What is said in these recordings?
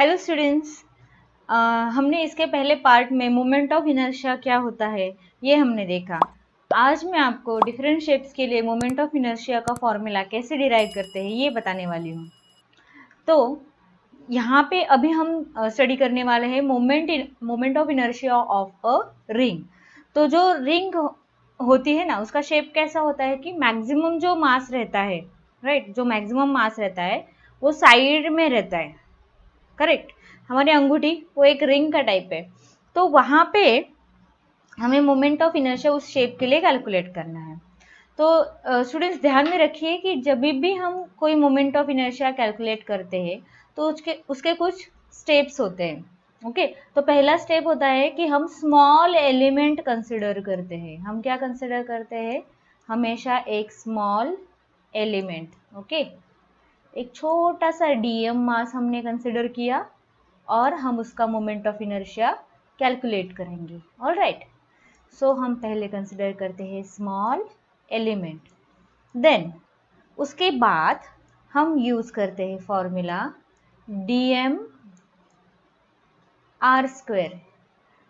Hello students. हमने इसके पहले पार्ट में मोमेंट ऑफ इनर्शिया क्या होता है ये हमने देखा। आज मैं आपको डिफरेंट शेप्स के लिए मोमेंट ऑफ इनर्शिया का फॉर्मूला कैसे डिराइव करते हैं ये बताने वाली हूँ। तो यहाँ पे अभी हम स्टडी करने वाले हैं moment of inertia of a ring. तो जो रिंग होती है ना, उसका शेप कैसा होता है कि मैक्सिमम जो मास रहता है, राइट, जो मैक्सिमम मास रहता है वो साइड में रहता है, करेक्ट। हमारी अंगूठी वो एक रिंग का टाइप है, तो वहां पे हमें मोमेंट ऑफ इनर्शिया उस शेप के लिए कैलकुलेट करना है। तो स्टूडेंट्स ध्यान में रखिए कि जब भी हम कोई मोमेंट ऑफ इनर्शिया कैलकुलेट करते हैं तो उसके उसके कुछ स्टेप्स होते हैं। ओके, तो पहला स्टेप होता है कि हम स्मॉल एलिमेंट कंसिडर करते हैं। हम क्या कंसिडर करते हैं? हमेशा एक स्मॉल एलिमेंट। ओके, एक छोटा सा डीएम मास हमने कंसिडर किया और हम उसका मोमेंट ऑफ इनर्शिया कैलकुलेट करेंगे। ऑल राइट, सो हम पहले कंसिडर करते हैं स्मॉल एलिमेंट, देन उसके बाद हम यूज करते हैं फॉर्मूला डीएम आर स्क्वायर।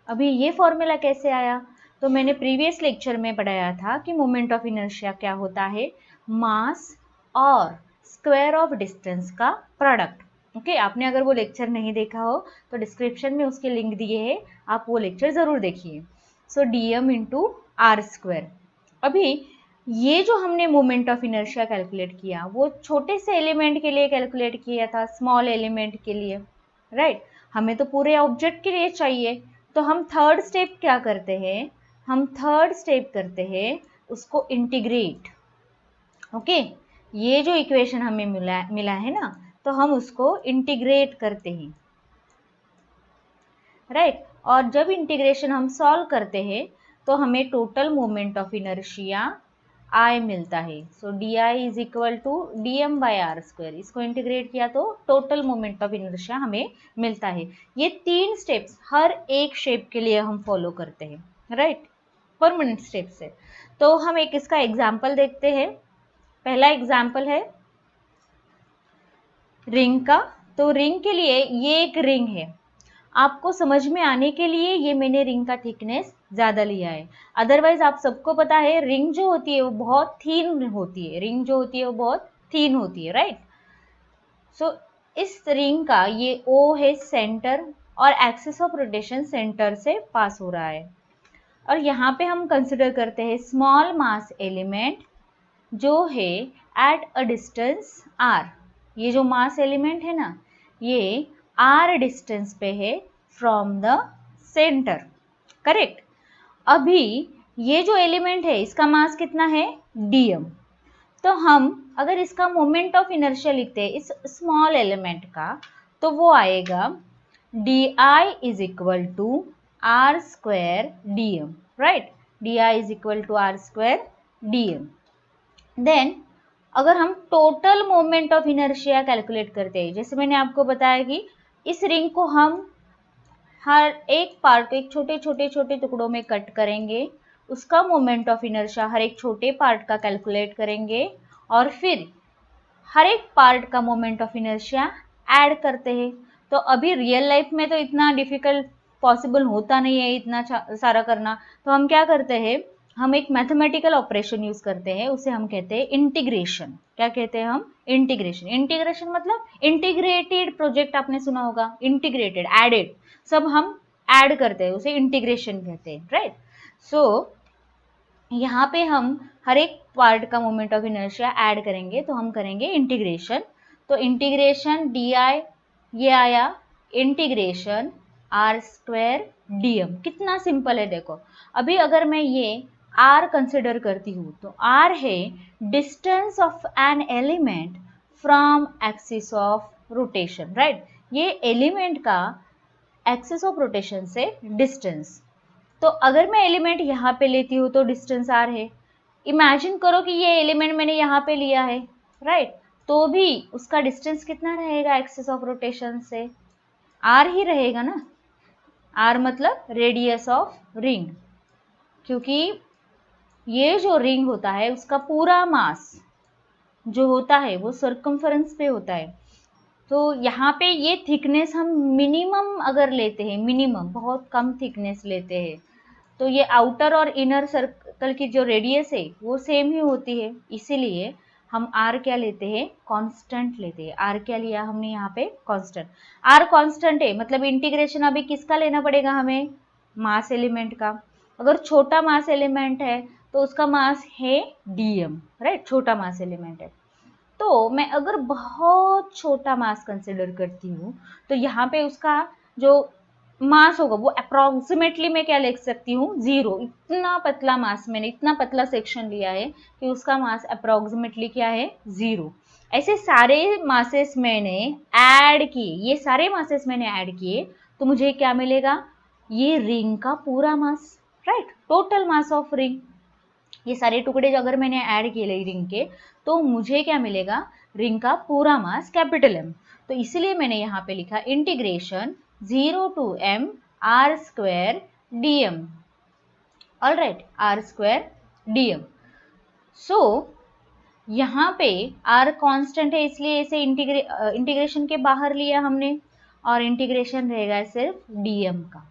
अभी ये फॉर्मूला कैसे आया? तो मैंने प्रीवियस लेक्चर में पढ़ाया था कि मोमेंट ऑफ इनर्शिया क्या होता है, मास और स्क्वायर ऑफ डिस्टेंस का प्रोडक्ट। ओके, आपने अगर वो लेक्चर नहीं देखा हो तो डिस्क्रिप्शन में उसके लिंक दिए हैं, आप वो लेक्चर जरूर देखिए। सो डीएम इंटू आर स्क्वायर। अभी ये जो हमने मोमेंट ऑफ इनर्शिया कैलकुलेट किया वो छोटे से एलिमेंट के लिए कैलकुलेट किया था, स्मॉल एलिमेंट के लिए, राइट। हमें तो पूरे ऑब्जेक्ट के लिए चाहिए, तो हम थर्ड स्टेप क्या करते हैं? हम थर्ड स्टेप करते हैं उसको इंटीग्रेट। ओके, ये जो इक्वेशन हमें मिला है ना, तो हम उसको इंटीग्रेट करते हैं, राइट। और जब इंटीग्रेशन हम सॉल्व करते हैं तो हमें total moment of inertia I मिलता है। So d I is equal to d m by r square. इसको इंटीग्रेट किया तो टोटल मोमेंट ऑफ इनर्शिया हमें मिलता है। ये तीन स्टेप्स हर एक शेप के लिए हम फॉलो करते हैं, राइट, परमानेंट स्टेप्स है। तो हम एक इसका एग्जाम्पल देखते हैं। पहला एग्जाम्पल है रिंग का। तो रिंग के लिए ये एक रिंग है, आपको समझ में आने के लिए ये मैंने रिंग का थिकनेस ज्यादा लिया है। अदरवाइज आप सबको पता है रिंग जो होती है वो बहुत थीन होती है, रिंग जो होती है वो बहुत थीन होती है, राइट। सो इस रिंग का ये ओ है सेंटर, और एक्सिस ऑफ रोटेशन सेंटर से पास हो रहा है। और यहाँ पे हम कंसिडर करते हैं स्मॉल मास एलिमेंट जो है एट अ डिस्टेंस आर। ये जो मास एलिमेंट है ना, ये आर डिस्टेंस पे है फ्रॉम द सेंटर, करेक्ट। अभी ये जो एलिमेंट है इसका मास कितना है? डीएम। तो हम अगर इसका मोमेंट ऑफ इनर्शिया लिखते हैं इस स्मॉल एलिमेंट का, तो वो आएगा d I is equal to r square dm, right. D I is equal to r square dm. Then अगर हम total moment of inertia calculate करते हैं, जैसे मैंने आपको बताया कि इस रिंग को हम हर एक पार्ट को एक छोटे छोटे छोटे टुकड़ों में कट करेंगे, उसका मोमेंट ऑफ इनर्शिया हर एक छोटे पार्ट का कैलकुलेट करेंगे, और फिर हर एक पार्ट का मोमेंट ऑफ इनर्शिया ऐड करते हैं। तो अभी रियल लाइफ में तो इतना डिफिकल्ट पॉसिबल होता नहीं है इतना सारा करना, तो हम क्या करते हैं, हम एक मैथमेटिकल ऑपरेशन यूज करते हैं, उसे हम कहते हैं इंटीग्रेशन। क्या कहते हैं हम? इंटीग्रेशन। इंटीग्रेशन मतलब इंटीग्रेटेड प्रोजेक्ट आपने सुना होगा, इंटीग्रेटेड, एडेड, सब हम ऐड करते हैं, उसे इंटीग्रेशन कहते हैं, राइट। सो यहाँ पे हम हर एक पार्ट का मोमेंट ऑफ इनर्शिया ऐड करेंगे, तो हम करेंगे इंटीग्रेशन। तो इंटीग्रेशन डी आई ये आया, इंटीग्रेशन आर स्क्वायर डीएम। कितना सिंपल है देखो। अभी अगर मैं ये आर कंसिडर करती हूँ तो आर है distance of an element from axis of rotation, right. ये एलिमेंट का एक्सिस ऑफ रोटेशन से डिस्टेंस। तो अगर मैं एलिमेंट यहाँ पे लेती हूँ तो डिस्टेंस आर है। इमेजिन करो कि ये एलिमेंट मैंने यहाँ पे लिया है, राइट, तो भी उसका डिस्टेंस कितना रहेगा एक्सिस ऑफ रोटेशन से? आर ही रहेगा ना। आर मतलब रेडियस ऑफ रिंग, क्योंकि ये जो रिंग होता है उसका पूरा मास जो होता है वो सर्कम्फरेंस पे होता है। तो यहाँ पे ये थिकनेस हम मिनिमम अगर लेते हैं, मिनिमम बहुत कम थिकनेस लेते हैं, तो ये आउटर और इनर सर्कल की जो रेडियस है वो सेम ही होती है, इसीलिए हम आर क्या लेते हैं, कांस्टेंट लेते हैं। आर क्या लिया हमने यहाँ पे, कांस्टेंट। आर कांस्टेंट है, मतलब इंटीग्रेशन अभी किसका लेना पड़ेगा हमें, मास एलिमेंट का। अगर छोटा मास एलिमेंट है तो उसका मास है डीएम, राइट, छोटा मास एलिमेंट है। तो मैं अगर बहुत छोटा मास कंसिडर करती हूँ तो यहाँ पे उसका जो मास होगा वो अप्रोक्सीमेटली मैं क्या लिख सकती हूँ, 0। इतना पतला मास, मैंने इतना पतला सेक्शन लिया है कि उसका मास अप्रोक्सीमेटली क्या है, 0। ऐसे सारे मासेस मैंने ऐड किए, ये सारे मासेस मैंने ऐड किए, तो मुझे क्या मिलेगा, ये रिंग का पूरा mass, right, total mass of ring. ये सारे टुकड़े अगर मैंने ऐड किए रिंग के, तो मुझे क्या मिलेगा, रिंग का पूरा मास कैपिटल एम। तो इसलिए मैंने यहाँ पे लिखा integration 0 to m r square dm, all right, r square dm। So यहाँ पे r कांस्टेंट है, इसलिए इसे इंटीग्रेशन के बाहर लिया हमने, और इंटीग्रेशन रहेगा सिर्फ dm का।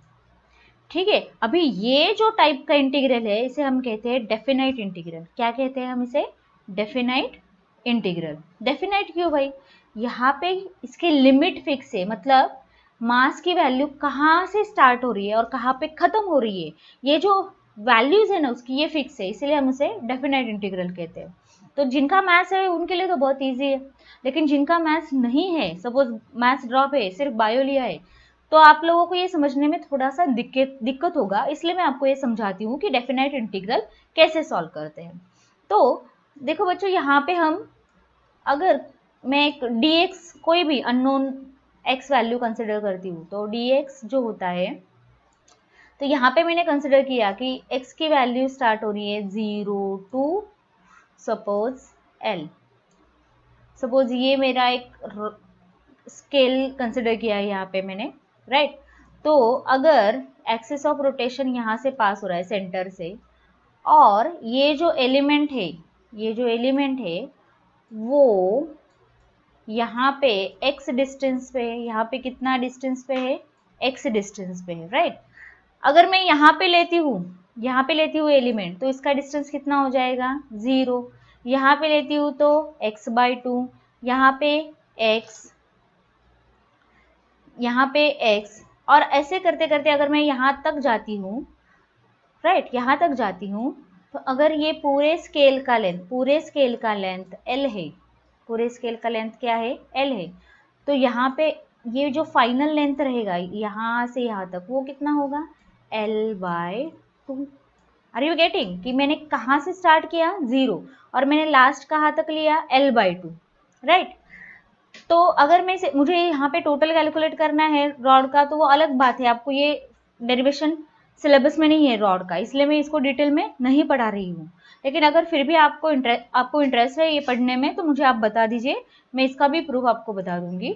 ठीक है, अभी ये जो टाइप का इंटीग्रल है इसे हम कहते हैं डेफिनाइट इंटीग्रल। क्या कहते हैं हम इसे, डेफिनाइट इंटीग्रल। डेफिनाइट क्यों भाई, यहाँ पे इसकी लिमिट फिक्स है, मतलब मास की वैल्यू कहाँ से स्टार्ट हो रही है और कहाँ पे खत्म हो रही है, ये जो वैल्यूज है ना उसकी, ये फिक्स है, इसीलिए हम उसे डेफिनाइट इंटीग्रल कहते हैं। तो जिनका मैथ्स है उनके लिए तो बहुत ईजी है, लेकिन जिनका मैथ्स नहीं है, सपोज मैथ्स ड्रॉप है, सिर्फ बायो लिया है, तो आप लोगों को ये समझने में थोड़ा सा दिक्कत होगा, इसलिए मैं आपको ये समझाती हूँ कि डेफिनाइट इंटीग्रल कैसे सॉल्व करते हैं। तो देखो बच्चों, यहाँ पे हम, अगर मैं एक dx कोई भी अननोन x वैल्यू कंसिडर करती हूँ, तो dx जो होता है, तो यहाँ पे मैंने कंसिडर किया कि x की वैल्यू स्टार्ट हो रही है 0 टू सपोज l। सपोज ये मेरा एक स्केल कंसिडर किया है यहाँ पे मैंने, राइट। तो अगर एक्सिस ऑफ रोटेशन यहाँ से पास हो रहा है सेंटर से, और ये जो एलिमेंट है, ये जो एलिमेंट है वो यहाँ पे x डिस्टेंस पे है, यहाँ पे कितना डिस्टेंस पे है, x डिस्टेंस पे है, राइट। अगर मैं यहाँ पे लेती हूँ, यहाँ पे लेती हूँ एलिमेंट, तो इसका डिस्टेंस कितना हो जाएगा, 0। यहाँ पे लेती हूँ तो x/2, यहाँ पे x, यहाँ पे x, और ऐसे करते करते अगर मैं यहाँ तक जाती हूँ, राइट, यहाँ तक जाती हूँ, तो अगर ये पूरे स्केल का लेंथ, पूरे स्केल का लेंथ l है, पूरे स्केल का लेंथ क्या है, l है, तो यहाँ पे ये जो फाइनल लेंथ रहेगा यहाँ से यहाँ तक, वो कितना होगा, l/2। आर यू गेटिंग कि मैंने कहाँ से स्टार्ट किया, 0, और मैंने लास्ट कहाँ तक लिया, l/2, राइट। तो अगर मैं मुझे यहाँ पे टोटल कैलकुलेट करना है रॉड का, तो वो अलग बात है, आपको ये डेरिवेशन सिलेबस में नहीं है रॉड का, इसलिए मैं इसको डिटेल में नहीं पढ़ा रही हूँ। लेकिन अगर फिर भी आपको इंटरेस्ट है ये पढ़ने में, तो मुझे आप बता दीजिए, मैं इसका भी प्रूफ आपको बता दूंगी।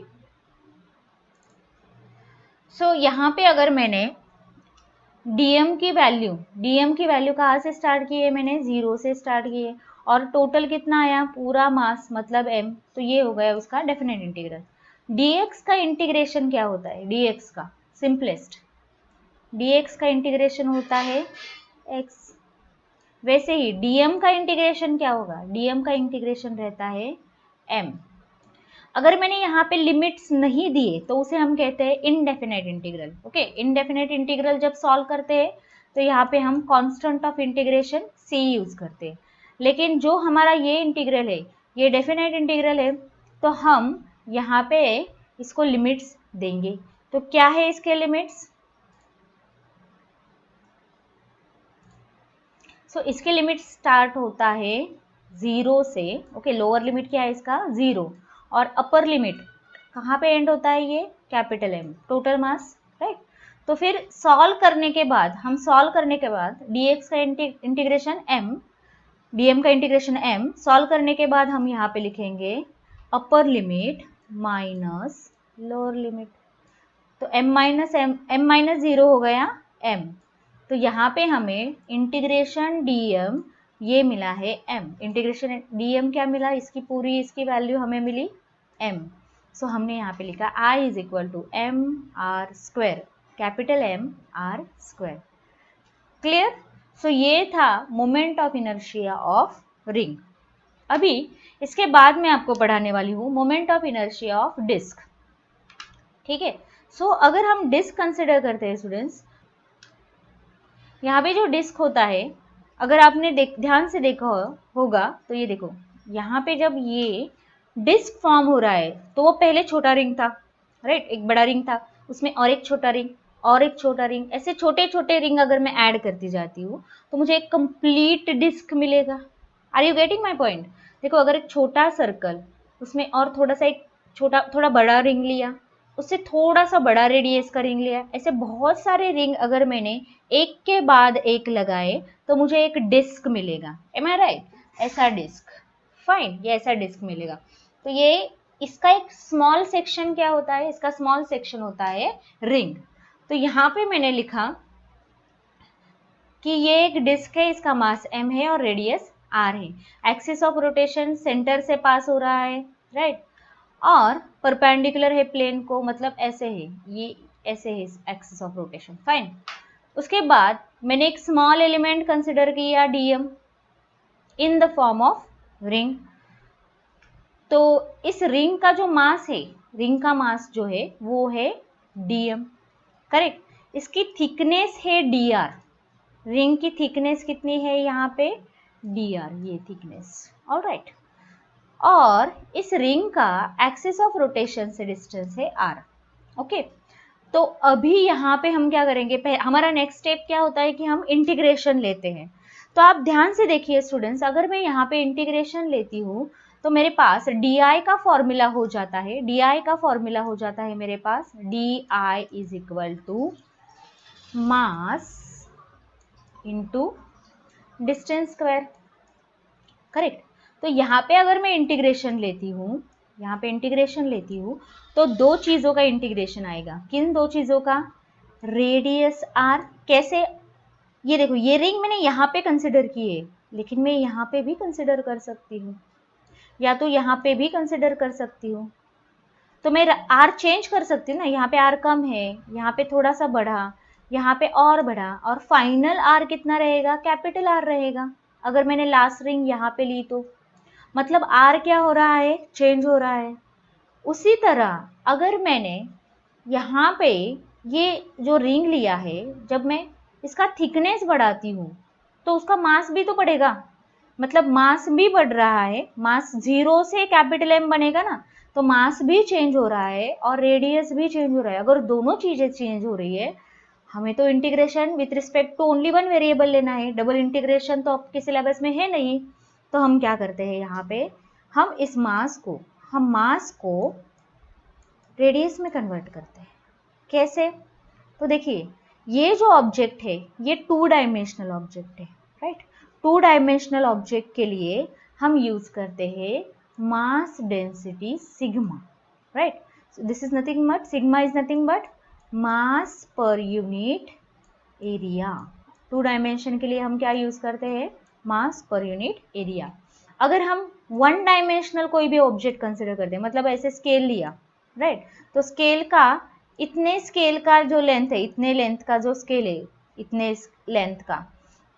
सो यहाँ पे अगर मैंने डीएम की वैल्यू कहाँ से स्टार्ट की है, मैंने 0 से स्टार्ट की है, और टोटल कितना आया, पूरा मास मतलब m, तो ये हो गया उसका डेफिनेट इंटीग्रल। dx का इंटीग्रेशन क्या होता है, dx का सिंपलेस्ट, dx का इंटीग्रेशन होता है x। वैसे ही dm का इंटीग्रेशन क्या होगा, dm का इंटीग्रेशन रहता है m। अगर मैंने यहाँ पे लिमिट्स नहीं दिए तो उसे हम कहते हैं indefinite integral. Okay, indefinite integral जब सॉल्व करते हैं तो यहाँ पे हम constant of integration c use करते हैं। लेकिन जो हमारा ये इंटीग्रल है, ये डेफिनेट इंटीग्रल है, तो हम यहाँ पे इसको लिमिट्स देंगे। तो क्या है इसके लिमिट्स, सो इसके लिमिट स्टार्ट होता है 0 से। ओके, लोअर लिमिट क्या है इसका, 0, और अपर लिमिट कहाँ पे एंड होता है, ये capital M, total mass, right. तो फिर सॉल्व करने के बाद, dx का इंटीग्रेशन m, dm का इंटीग्रेशन m, सॉल्व करने के बाद हम यहाँ पे लिखेंगे upper limit minus lower limit. तो m-0 हो गया m, तो यहाँ पे हमें इंटीग्रेशन dm ये मिला है m, इंटीग्रेशन dm क्या मिला, इसकी पूरी इसकी वैल्यू हमें मिली m। सो हमने यहाँ पे लिखा I is equal to m r square, capital m r square. Clear? So ये था moment of inertia of ring. अभी इसके बाद मैं आपको पढ़ाने वाली हूँ moment of inertia of disc. ठीक है, सो अगर हम डिस्क कंसिडर करते हैं स्टूडेंट्स, यहाँ पे जो डिस्क होता है, अगर आपने ध्यान से देखा होगा तो ये देखो, यहाँ पे जब ये डिस्क फॉर्म हो रहा है तो वो पहले छोटा रिंग था, राइट, एक बड़ा रिंग था, उसमें और एक छोटा रिंग और एक छोटा रिंग, ऐसे छोटे छोटे रिंग अगर मैं ऐड करती जाती हूँ तो मुझे एक कंप्लीट डिस्क मिलेगा। Are you getting my point? देखो, अगर एक छोटा सर्कल, उसमें और थोड़ा सा एक छोटा थोड़ा बड़ा रिंग लिया, उससे थोड़ा सा बड़ा रेडियस का रिंग लिया, ऐसे बहुत सारे रिंग अगर मैंने एक के बाद एक लगाए तो मुझे एक डिस्क मिलेगा। एम आई राइट? ऐसा डिस्क, फाइन, ये ऐसा डिस्क मिलेगा। तो ये इसका एक स्मॉल सेक्शन क्या होता है? इसका स्मॉल सेक्शन होता है रिंग। तो यहाँ पे मैंने लिखा कि ये एक डिस्क है, इसका मास m है और रेडियस r है, एक्सिस ऑफ रोटेशन सेंटर से पास हो रहा है, राइट, और परपेंडिकुलर है प्लेन को, मतलब ऐसे है, ये ऐसे है एक्सिस ऑफ रोटेशन, फाइन। उसके बाद मैंने एक स्मॉल एलिमेंट कंसिडर किया dm in the form of ring. तो इस रिंग का जो मास है, रिंग का मास जो है वो है dm, करेक्ट। इसकी थिकनेस है dr, रिंग की थिकनेस कितनी है यहाँ पे? dr, ये थिकनेस, ऑलराइट। और इस रिंग का एक्सिस ऑफ रोटेशन से डिस्टेंस है r, ओके। तो अभी यहाँ पे हम क्या करेंगे, हमारा नेक्स्ट स्टेप क्या होता है कि हम इंटीग्रेशन लेते हैं। तो आप ध्यान से देखिए स्टूडेंट्स, अगर मैं यहाँ पे इंटीग्रेशन लेती हूँ तो मेरे पास di का फॉर्मूला हो जाता है, di का फॉर्मूला हो जाता है मेरे पास di is equal to mass into distance square, correct. तो यहाँ पे अगर मैं इंटीग्रेशन लेती हूँ, यहाँ पे इंटीग्रेशन लेती हूँ तो दो चीजों का इंटीग्रेशन आएगा। किन दो चीजों का? रेडियस r, कैसे? ये देखो, ये रिंग मैंने यहाँ पे कंसिडर की है, लेकिन मैं यहाँ पे भी कंसिडर कर सकती हूँ, या तो यहाँ पे भी कंसिडर कर सकती हूँ। तो मैं r चेंज कर सकती हूँ ना, यहाँ पे r कम है, यहाँ पे थोड़ा सा बढ़ा, यहाँ पे और बढ़ा, और फाइनल r कितना रहेगा? कैपिटल R रहेगा। अगर मैंने लास्ट रिंग यहाँ पे ली तो मतलब r क्या हो रहा है? चेंज हो रहा है। उसी तरह अगर मैंने यहाँ पे ये जो रिंग लिया है, जब मैं इसका थिकनेस बढ़ाती हूँ तो उसका मास भी तो बढ़ेगा, मतलब मास भी बढ़ रहा है, मास 0 से कैपिटल M बनेगा ना, तो मास भी चेंज हो रहा है और रेडियस भी चेंज हो रहा है। अगर दोनों चीजें चेंज हो रही है, हमें तो integration with respect to only one variable लेना है, डबल इंटीग्रेशन तो आपके सिलेबस में है नहीं। तो हम क्या करते हैं, यहाँ पे हम इस मास को रेडियस में कन्वर्ट करते हैं। कैसे? तो देखिए, ये जो ऑब्जेक्ट है ये 2 डायमेंशनल ऑब्जेक्ट है, राइट। 2 डायमेंशनल ऑब्जेक्ट के लिए हम यूज करते हैं mass density sigma, right. This is nothing but, sigma is nothing but mass per unit area. 2 dimension के लिए हम क्या यूज करते हैं? मास पर यूनिट एरिया। अगर हम 1 डायमेंशनल कोई भी ऑब्जेक्ट कंसिडर करते हैं, मतलब ऐसे स्केल लिया, राइट, तो स्केल का इतने स्केल का जो लेंथ है, इतने लेंथ का जो स्केल है, इतने लेंथ का,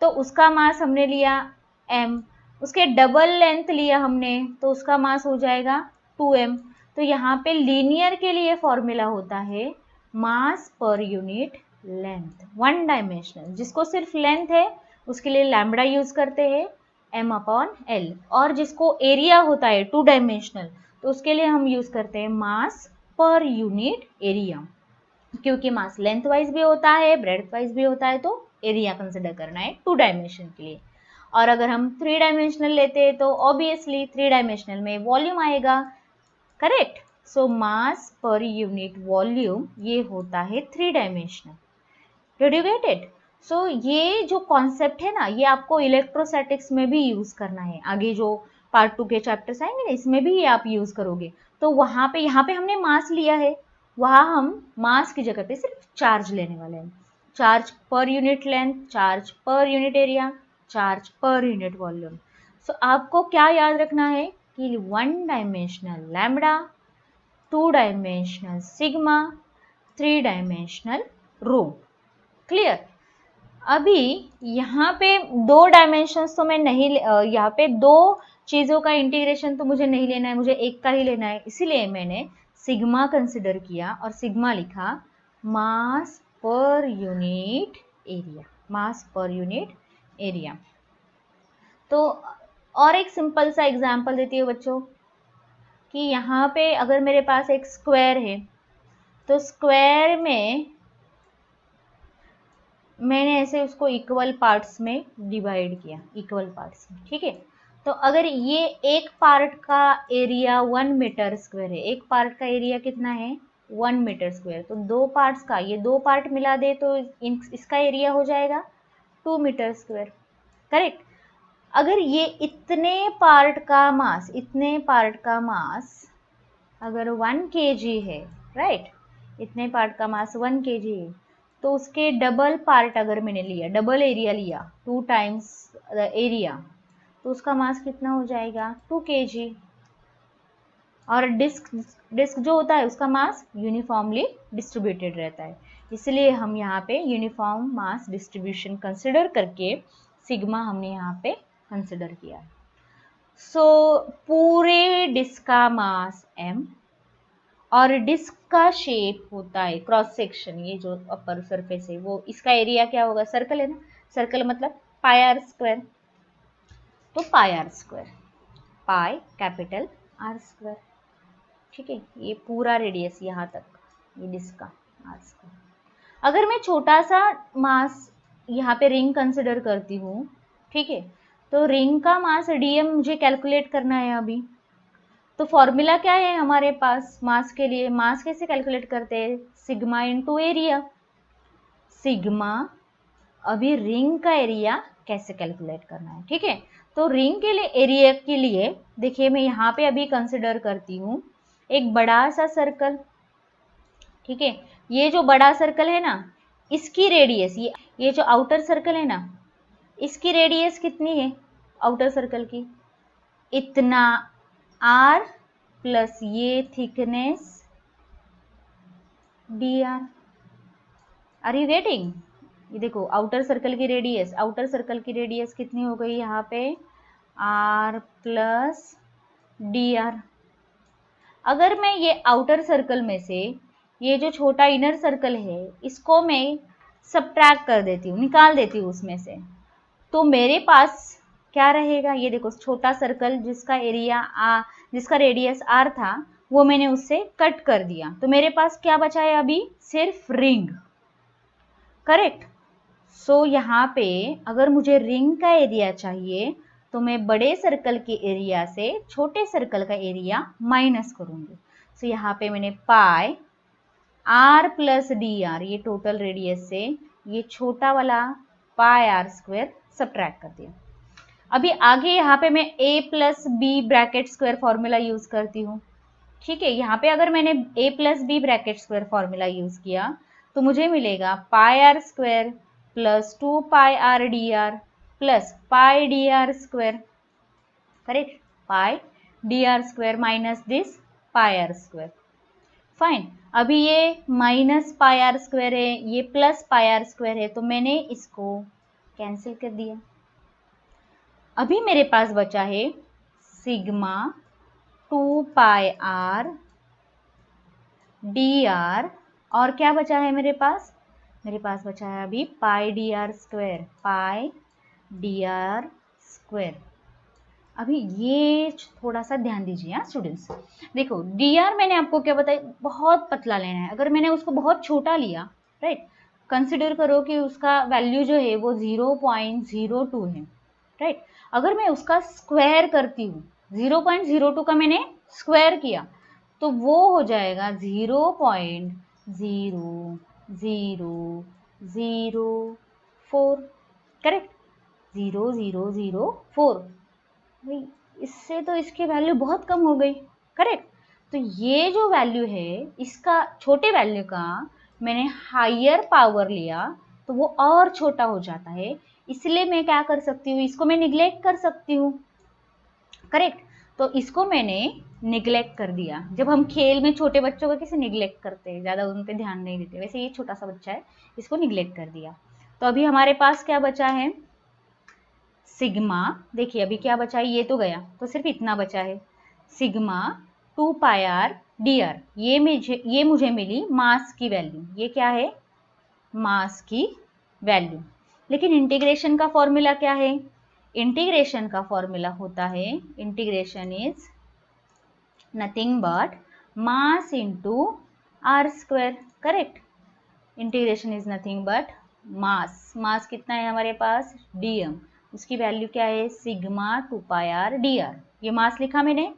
तो उसका मास हमने लिया m, उसके डबल लेंथ लिया हमने तो उसका मास हो जाएगा 2m। तो यहाँ पे लीनियर के लिए फॉर्मूला होता है मास पर यूनिट लेंथ, 1 डायमेंशनल। जिसको सिर्फ लेंथ है उसके लिए लैम्बडा यूज करते हैं m/l, और जिसको एरिया होता है 2 डायमेंशनल तो उसके लिए हम यूज करते हैं मास पर यूनिट एरिया, क्योंकि मास लेंथ वाइज भी होता है, ब्रेड्थ वाइज भी होता है, तो एरिया कंसिडर करना है 2 डायमेंशन के लिए। और अगर हम 3 डायमेंशनल लेते हैं तो ऑब्वियसली 3 डायमेंशनल में वॉल्यूम आएगा, correct. So mass per unit volume ये होता है 3 dimensional. Did you get it? So ये जो कॉन्सेप्ट है ना, ये आपको इलेक्ट्रोस्टैटिक्स में भी यूज करना है। आगे जो पार्ट 2 के चैप्टर्स आएंगे ना, इसमें भी ये आप यूज करोगे। तो वहां पे, यहाँ पे हमने मास लिया है, वहां हम मास की जगह पे सिर्फ चार्ज लेने वाले हैं। Charge per unit length, charge per unit area, charge per unit volume. So आपको क्या याद रखना है कि 1 dimensional lambda 2 dimensional sigma, 3 dimensional rho. Clear? अभी यहाँ पे 2 डायमेंशंस तो मैं नहीं यहाँ पे 2 चीज़ों का इंटीग्रेशन तो मुझे नहीं लेना है, मुझे एक का ही लेना है, इसीलिए मैंने सिग्मा कंसिडर किया और सिग्मा लिखा मास पर यूनिट एरिया, मास पर यूनिट एरिया। तो और एक सिंपल सा एग्जांपल देती हूँ बच्चों कि यहाँ पे अगर मेरे पास एक स्क्वायर है तो स्क्वायर में मैंने ऐसे उसको इक्वल पार्ट्स में डिवाइड किया, इक्वल पार्ट्स में, ठीक है। तो अगर ये एक पार्ट का एरिया 1 मीटर स्क्वायर है, एक पार्ट का एरिया कितना है 1 मीटर स्क्वायर, तो 2 पार्ट्स का ये 2 पार्ट मिला दे तो इसका एरिया हो जाएगा 2 मीटर स्क्वायर, करेक्ट। अगर ये इतने पार्ट का मास, इतने पार्ट का मास अगर 1 kg है, राइट, इतने पार्ट का मास 1 kg है, तो उसके डबल पार्ट अगर मैंने लिया, डबल एरिया लिया, 2 टाइम्स एरिया, तो उसका मास कितना हो जाएगा 2 kg। और डिस्क जो होता है उसका मास यूनिफॉर्मली डिस्ट्रीब्यूटेड रहता है, इसलिए हम यहाँ पे यूनिफॉर्म मास डिस्ट्रीब्यूशन कंसिडर करके सिग्मा हमने यहाँ पे कंसिडर किया है। सो पूरे डिस्क का मास m और डिस्क का शेप होता है क्रॉस सेक्शन, ये जो अपर सरफेस है वो इसका एरिया क्या होगा, सर्कल है ना, सर्कल मतलब पाई आर स्क्वायर, तो pi r square, pi capital r square, ठीक है। ये पूरा रेडियस यहाँ तक, ये डिस्क का आर स्क्वायर। अगर मैं छोटा सा मास यहाँ पे रिंग कंसिडर करती हूँ, ठीक है, तो रिंग का मास डीएम मुझे कैलकुलेट करना है अभी। तो फॉर्मूला क्या है हमारे पास मास के लिए, मास कैसे कैलकुलेट करते हैं, सिग्मा इनटू एरिया। सिग्मा, अभी रिंग का एरिया कैसे कैलकुलेट करना है, ठीक है। तो रिंग के लिए एरिया के लिए देखिए मैं यहाँ पे अभी कंसिडर करती हूँ एक बड़ा सा सर्कल, ठीक है। ये जो बड़ा सर्कल है ना, इसकी रेडियस, ये जो आउटर सर्कल है ना, इसकी रेडियस कितनी है आउटर सर्कल की, इतना r प्लस ये thickness dr। Are you getting? ये देखो आउटर सर्कल की रेडियस, आउटर सर्कल की रेडियस कितनी हो गई यहाँ पे r प्लस dr। अगर मैं ये आउटर सर्कल में से ये जो छोटा इनर सर्कल है इसको मैं सब्ट्रैक्ट कर देती हूँ, निकाल देती हूँ उसमें से, तो मेरे पास क्या रहेगा, ये देखो छोटा सर्कल जिसका एरिया जिसका रेडियस r था वो मैंने उससे कट कर दिया, तो मेरे पास क्या बचा है अभी, सिर्फ रिंग, करेक्ट। सो यहाँ पे अगर मुझे रिंग का एरिया चाहिए तो मैं बड़े सर्कल के एरिया से छोटे सर्कल का एरिया माइनस करूंगी। सो यहाँ पे मैंने पाई r प्लस डी आर, ये टोटल रेडियस से ये छोटा वाला पाई आर स्क्वायर सब्ट्रैक्ट कर दिया। अभी आगे यहाँ पे मैं a plus b bracket square formula use करती हूँ, ठीक है। यहाँ पे अगर मैंने a plus b bracket square formula use किया तो मुझे मिलेगा pi r square plus 2 pi r d r plus pi d r square, correct, pi d r square minus this pi r square, fine. अभी ये minus pi r square है, ये plus pi r square है, तो मैंने इसको cancel कर दिया। अभी मेरे पास बचा है sigma 2 pi r d are, और क्या बचा है मेरे पास बचा है अभी पाई डी आर स्क्वायर, पाई डी आर स्क्वायर। अभी ये थोड़ा सा ध्यान दीजिए हाँ स्टूडेंट्स, देखो डी आर मैंने आपको क्या बताया, बहुत पतला लेना है। अगर मैंने उसको बहुत छोटा लिया, राइट, कंसिडर करो कि उसका वैल्यू जो है वो 0.02 है, राइट। अगर मैं उसका स्क्वायर करती हूँ, 0.02 का मैंने स्क्वायर किया तो वो हो जाएगा 0.0004, करेक्ट, 0004। भाई इससे तो इसकी वैल्यू बहुत कम हो गई, करेक्ट। तो ये जो वैल्यू है इसका, छोटे वैल्यू का मैंने हायर पावर लिया तो वो और छोटा हो जाता है, इसलिए मैं क्या कर सकती हूँ, इसको मैं निग्लेक्ट कर सकती हूँ, करेक्ट। तो इसको मैंने निग्लेक्ट कर दिया। जब हम खेल में छोटे बच्चों को कैसे निग्लेक्ट करते हैं, ज़्यादा उन पे ध्यान नहीं देते, वैसे ये छोटा सा बच्चा है, इसको निग्लेक्ट कर दिया। तो अभी हमारे पास क्या बचा है, सिग्मा। देखिए अभी क्या बचा है, ये तो गया, तो सिर्फ इतना बचा है, sigma 2 pi r d r. ये मुझे मिली मास की वैल्यू। ये क्या है, मास की वैल्यू। लेकिन इंटीग्रेशन का फॉर्मूला क्या है, इंटीग्रेशन का फॉर्मूला होता है, integration is nothing but mass into r square. Correct, integration is nothing but mass. Mass कितना है हमारे पास, dm, उसकी वैल्यू क्या है, sigma 2 pi r d r. ये मास लिखा मैंने।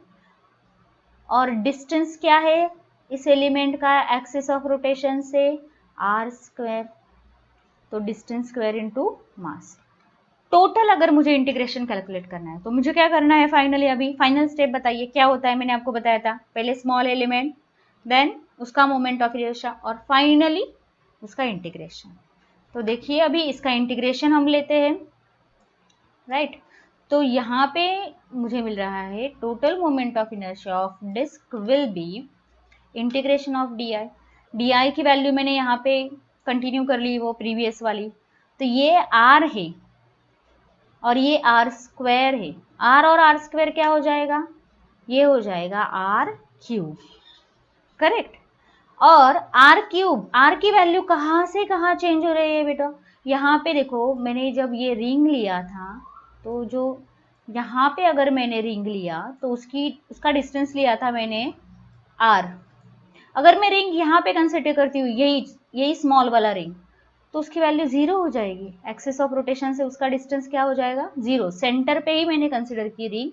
और डिस्टेंस क्या है इस एलिमेंट का एक्सिस ऑफ रोटेशन से, आर स्क्वायर। तो distance square into mass. Total अगर मुझे इंटीग्रेशन कैलकुलेट करना है तो मुझे क्या करना है, फाइनली अभी फाइनल स्टेप बताइए क्या होता है। मैंने आपको बताया था, पहले स्मॉल एलिमेंट, देन उसका मोमेंट ऑफ इनर्शिया, और फाइनली उसका इंटीग्रेशन। तो देखिए अभी इसका इंटीग्रेशन हम लेते हैं, राइट। तो यहाँ पे मुझे मिल रहा है total moment of inertia of disc will be integration of d i. D i की वैल्यू मैंने यहाँ पे कंटिन्यू कर ली वो प्रीवियस वाली। तो ये आर है और ये आर स्क्वायर है। आर और आर स्क्वायर क्या हो जाएगा, ये हो जाएगा आर क्यूब। करेक्ट। और आर क्यूब, आर की वैल्यू कहाँ से कहाँ चेंज हो रही है बेटा, यहाँ पे देखो मैंने जब ये रिंग लिया था, तो जो यहाँ पे अगर मैंने रिंग लिया तो उसका डिस्टेंस लिया था मैंने आर। अगर मैं रिंग यहाँ पे कंसिडर करती हूँ, यही स्मॉल वाला रिंग, तो उसकी वैल्यू 0 हो जाएगी। एक्सिस ऑफ रोटेशन से उसका डिस्टेंस क्या हो जाएगा, 0। सेंटर पे ही मैंने कंसिडर की रिंग,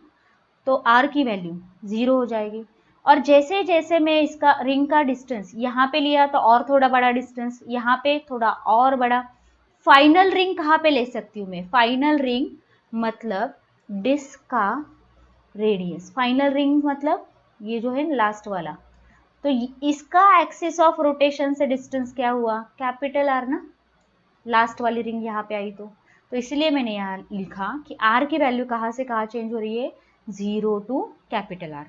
तो आर की वैल्यू 0 हो जाएगी। और जैसे जैसे मैं इसका रिंग का डिस्टेंस यहाँ पे लिया तो और थोड़ा बड़ा डिस्टेंस, यहाँ पे थोड़ा और बड़ा। फाइनल रिंग कहाँ पे ले सकती हूँ मैं, फाइनल रिंग मतलब डिस्क का रेडियस। फाइनल रिंग मतलब ये जो है लास्ट वाला, तो इसका एक्सिस ऑफ रोटेशन से डिस्टेंस क्या हुआ, कैपिटल आर ना। लास्ट वाली रिंग यहाँ पे आई तो इसलिए मैंने यहाँ लिखा कि आर की वैल्यू कहाँ से कहाँ चेंज हो रही है, 0 टू कैपिटल आर।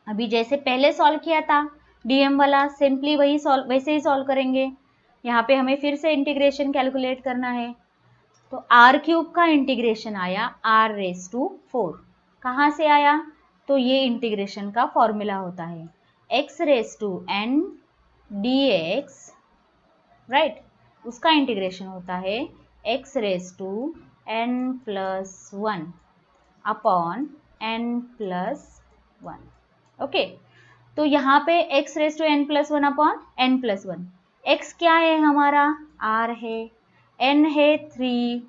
अभी जैसे पहले सॉल्व किया था डीएम वाला, सिंपली वैसे ही सॉल्व करेंगे। यहाँ पे हमें फिर से इंटीग्रेशन कैलकुलेट करना है। तो आर क्यूब का इंटीग्रेशन आया आर रेस टू 4। कहाँ से आया, तो ये इंटीग्रेशन का फॉर्मूला होता है x raise to n d x, right. उसका इंटीग्रेशन होता है x raise to n plus 1 upon n plus 1। Okay, तो यहाँ पे x raise to n plus 1 upon n plus 1। x क्या है हमारा, r है, n है 3,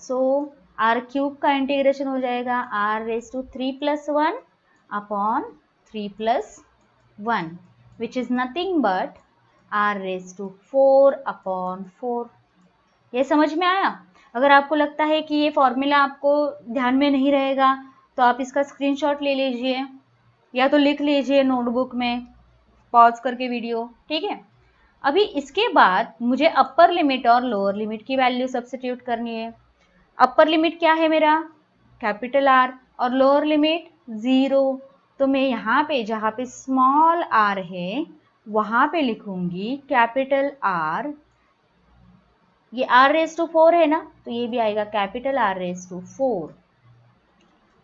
सो आर क्यूब का इंटीग्रेशन हो जाएगा r raise to 3 plus 1 upon 3 plus 1, which is nothing but r raise to 4 upon 4। ये समझ में आया। अगर आपको लगता है कि ये फॉर्मूला आपको ध्यान में नहीं रहेगा तो आप इसका स्क्रीनशॉट ले लीजिए या तो लिख लीजिए नोटबुक में पॉज करके वीडियो, ठीक है। अभी इसके बाद मुझे अपर लिमिट और लोअर लिमिट की वैल्यू सब्स्टिट्यूट करनी है। अपर लिमिट क्या है मेरा, कैपिटल आर, और लोअर लिमिट 0। तो मैं यहाँ पे जहाँ पे स्मॉल आर है वहाँ पे लिखूंगी कैपिटल आर। ये आर रेस टू 4 है ना, तो ये भी आएगा capital r raise to 4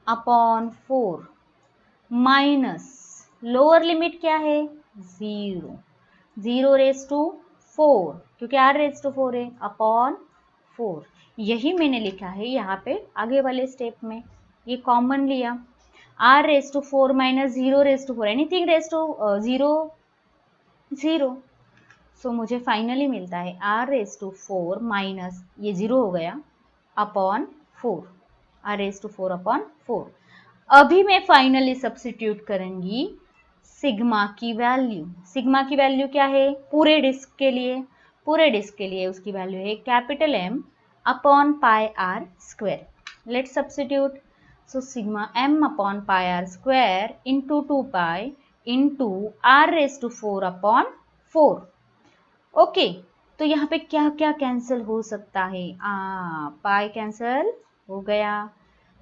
upon 4 minus lower limit क्या है, 0, 0 रेस टू 4, क्योंकि आर रेस टू 4 है, अपॉन 4। यही मैंने लिखा है यहाँ पे आगे वाले स्टेप में, ये कॉमन लिया। R raise to 4 minus 0 raise to 4, anything raise to 0, 0। So मुझे फाइनली मिलता है आर रेस टू 4 माइनस ये 0 हो गया upon 4, r raise to 4 upon 4। अभी मैं फाइनली सब्स्टिट्यूट करूंगी सिग्मा की वैल्यू। सिग्मा की वैल्यू क्या है पूरे डिस्क के लिए, पूरे डिस्क के लिए उसकी वैल्यू है capital m upon pi r square. Let's substitute. So sigma m upon pi r square into 2 pi into r raise to 4 upon 4। Okay, तो यहाँ पे क्या क्या कैंसिल हो सकता है, पाई कैंसिल हो गया,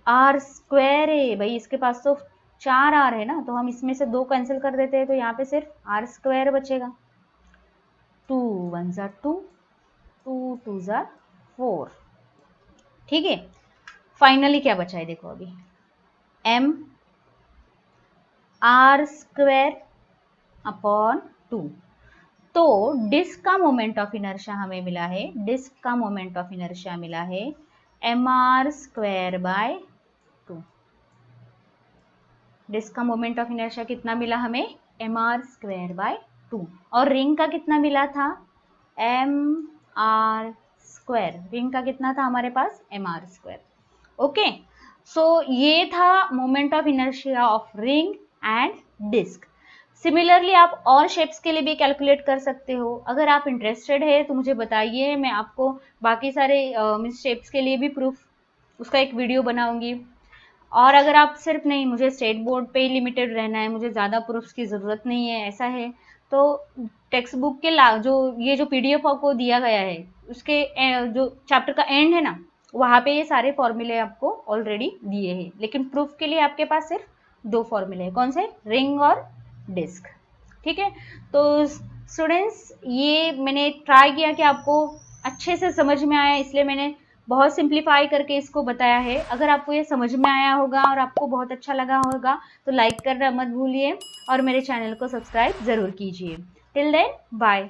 आर स्क्वायर है भाई, इसके पास तो 4 आर है ना, तो हम इसमें से 2 कैंसिल कर देते हैं, तो यहाँ पे सिर्फ आर स्क्वायर बचेगा। 2 1 ज़ा 2, 2 2 ज़ा 4। ठीक है, फाइनली क्या बचा है देखो अभी, एम आर स्क्वायर अपॉन 2। तो डिस्क का मोमेंट ऑफ इनर्शिया हमें मिला है, डिस्क का मोमेंट ऑफ इनर्शिया मिला है m r square by 2। Disc का मोमेंट ऑफ इनर्शिया कितना मिला हमें, एम आर स्क्वायर बाय 2। और रिंग का कितना मिला था, एम आर स्क्वायर। रिंग का कितना था हमारे पास, m r square. Okay, so ये था moment of inertia of ring and disc. Similarly आप और शेप्स के लिए भी कैलकुलेट कर सकते हो। अगर आप इंटरेस्टेड है तो मुझे बताइए, मैं आपको बाकी सारे शेप्स के लिए भी प्रूफ उसका एक वीडियो बनाऊंगी। और अगर आप सिर्फ नहीं, मुझे स्टेट बोर्ड पे ही लिमिटेड रहना है, मुझे ज़्यादा प्रूफ्स की ज़रूरत नहीं है, ऐसा है तो टेक्स्ट बुक के जो ये जो पीडीएफ आपको दिया गया है उसके जो चैप्टर का एंड है ना, वहाँ पे ये सारे फॉर्मूले आपको ऑलरेडी दिए हैं। लेकिन प्रूफ के लिए आपके पास सिर्फ 2 फॉर्मूले हैं, कौन से, रिंग और डिस्क। ठीक है, तो स्टूडेंट्स ये मैंने ट्राई किया कि आपको अच्छे से समझ में आया, इसलिए मैंने बहुत सिंप्लीफाई करके इसको बताया है। अगर आपको ये समझ में आया होगा और आपको बहुत अच्छा लगा होगा तो लाइक करना मत भूलिए और मेरे चैनल को सब्सक्राइब ज़रूर कीजिए। Till then bye.